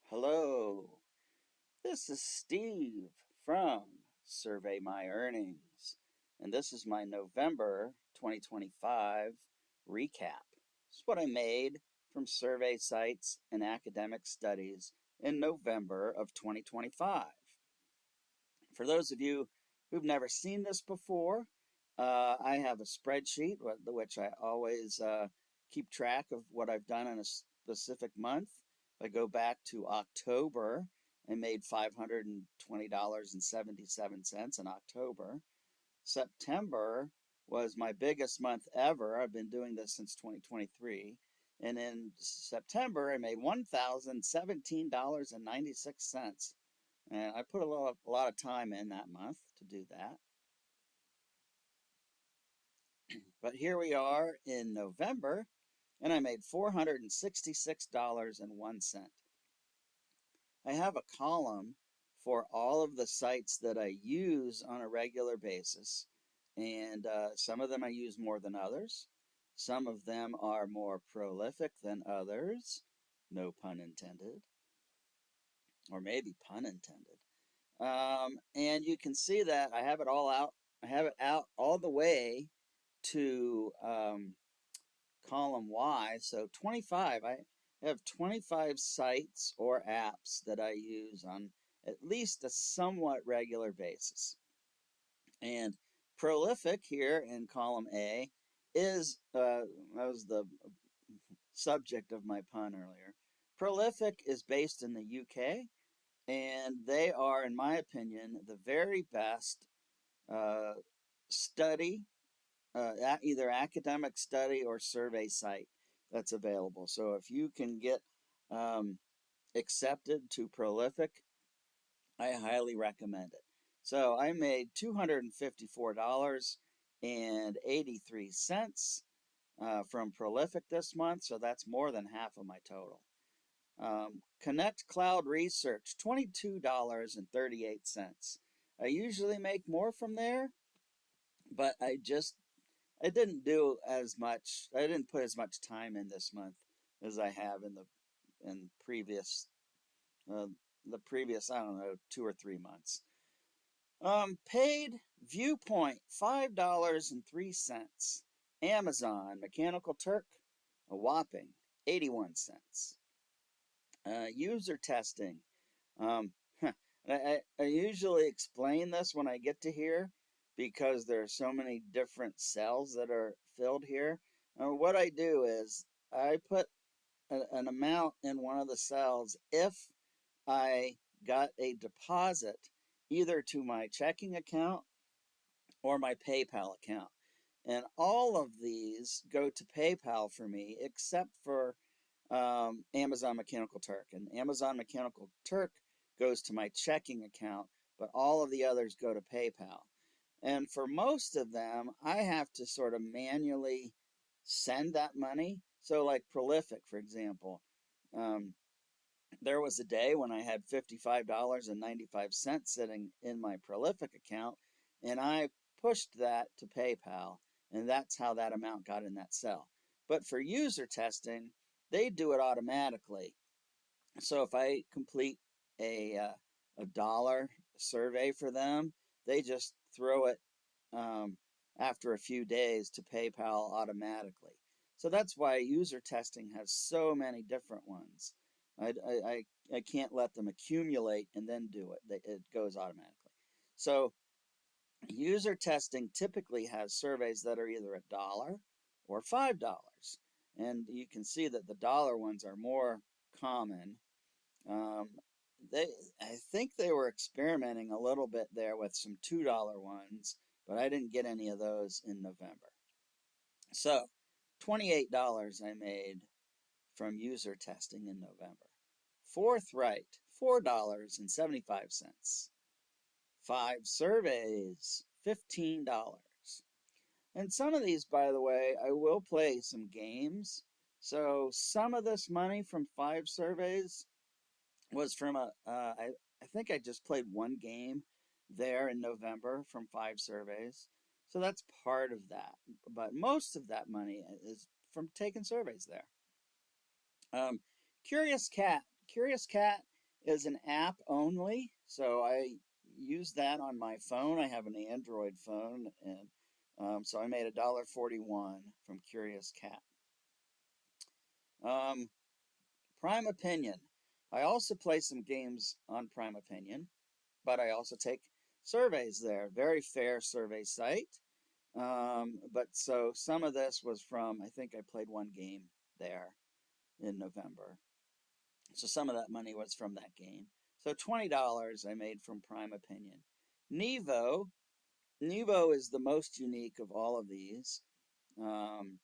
Hello, this is Steve from Survey My Earnings, and this is my November 2025 recap. This is what I made from survey sites and academic studies in November of 2025. For those of you who've never seen this before, I have a spreadsheet which I always keep track of what I've done in a specific month. If I go back to October, I made $520.77 in October. September was my biggest month ever. I've been doing this since 2023. And in September, I made $1,017.96. And I put a lot of time in that month to do that. But here we are in November, and I made $466.01. I have a column for all of the sites that I use on a regular basis, and some of them I use more than others. Some of them are more prolific than others, no pun intended, or maybe pun intended. And you can see that I have it all out. I have it out all the way to column Y. So 25, I have 25 sites or apps that I use on at least a somewhat regular basis. And prolific here in column A is, that was the subject of my pun earlier. Prolific is based in the UK, and they are, in my opinion, the very best uh, study, either academic study or survey site that's available. So if you can get um, accepted to Prolific, I highly recommend it. So I made $254.83 from Prolific this month, so that's more than half of my total. Connect Cloud Research, $22.38. I usually make more from there, but I didn't do as much. I didn't put as much time in this month as I have in uh, the previous I don't know 2 or 3 months. Paid Viewpoint, $5.03. Amazon Mechanical Turk, a whopping 81 cents. User testing. Um, I usually explain this when I get to here because there are so many different cells that are filled here. What I do is I put an amount in one of the cells if I got a deposit either to my checking account or my PayPal account. And all of these go to PayPal for me except for Amazon Mechanical Turk. And Amazon Mechanical Turk goes to my checking account, but all of the others go to PayPal. And for most of them, I have to sort of manually send that money. So, like Prolific, for example, um, there was a day when I had $55.95 sitting in my Prolific account, and I pushed that to PayPal, and that's how that amount got in that cell. But for user testing, they do it automatically. So if I complete a dollar survey for them, they just throw it um, after a few days to PayPal automatically. So that's why user testing has so many different ones. I can't let them accumulate and then do it. It goes automatically. So user testing typically has surveys that are either $1 or $5. And you can see that the dollar ones are more common. Um, they, I think they were experimenting a little bit there with some $2 ones, but I didn't get any of those in November. So, $28 I made from user testing in November. Forthright, $4.75. 5 surveys, $15. And some of these, by the way, I will play some games. So some of this money from 5 surveys was from I think I just played one game there in November from 5 surveys. So that's part of that. But most of that money is from taking surveys there. Um, Curious Cat. Curious Cat is an app only, so I use that on my phone. I have an Android phone, and so I made $1.41 from Curious Cat. Um, Prime Opinion. I also play some games on Prime Opinion, but I also take surveys there. Very fair survey site. But so some of this was from, I think I played one game there in November. So some of that money was from that game. So $20 I made from Prime Opinion. Nevo. Nevo is the most unique of all of these. Um,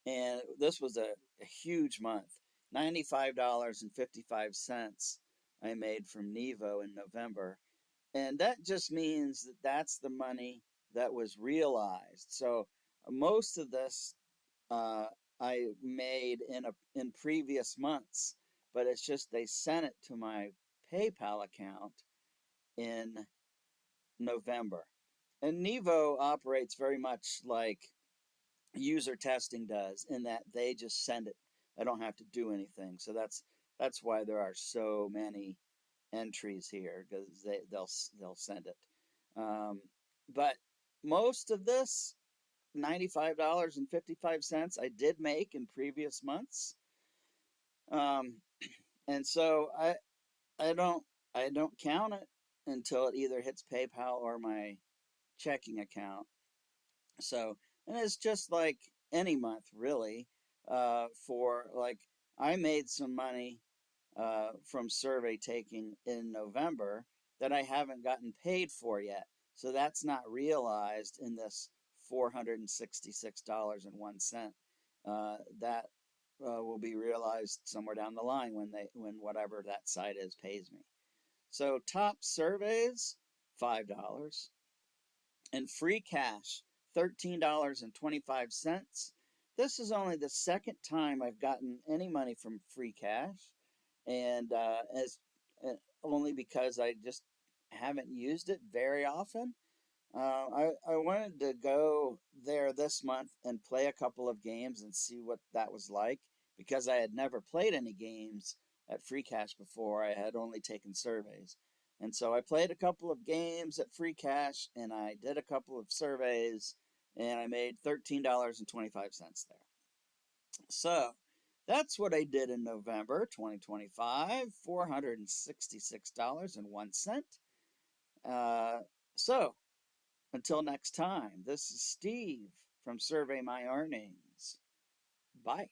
and this was a huge month. $95.55 I made from Nevo in November. And that just means that that's the money that was realized. So most of this uh, I made in previous months, but it's just they sent it to my PayPal account in November. And Nevo operates very much like user testing does in that they just send it. I don't have to do anything. So that's why there are so many entries here because they'll send it. Um, but most of this $95.55 I did make in previous months. Um, and so I don't count it until it either hits PayPal or my checking account. So, and it's just like any month really. For like I made some money from survey taking in November that I haven't gotten paid for yet. So that's not realized in this $466.01. That will be realized somewhere down the line when whatever that site is pays me. So top surveys, $5. And free cash, $13.25. This is only the second time I've gotten any money from free cash, and as only because I just haven't used it very often. I wanted to go there this month and play a couple of games and see what that was like because I had never played any games at Free Cash before. I had only taken surveys. And so I played a couple of games at Free Cash and I did a couple of surveys and I made $13.25 there. So that's what I did in November 2025, $466.01. Uh, so until next time, this is Steve from Survey My Earnings. Bye.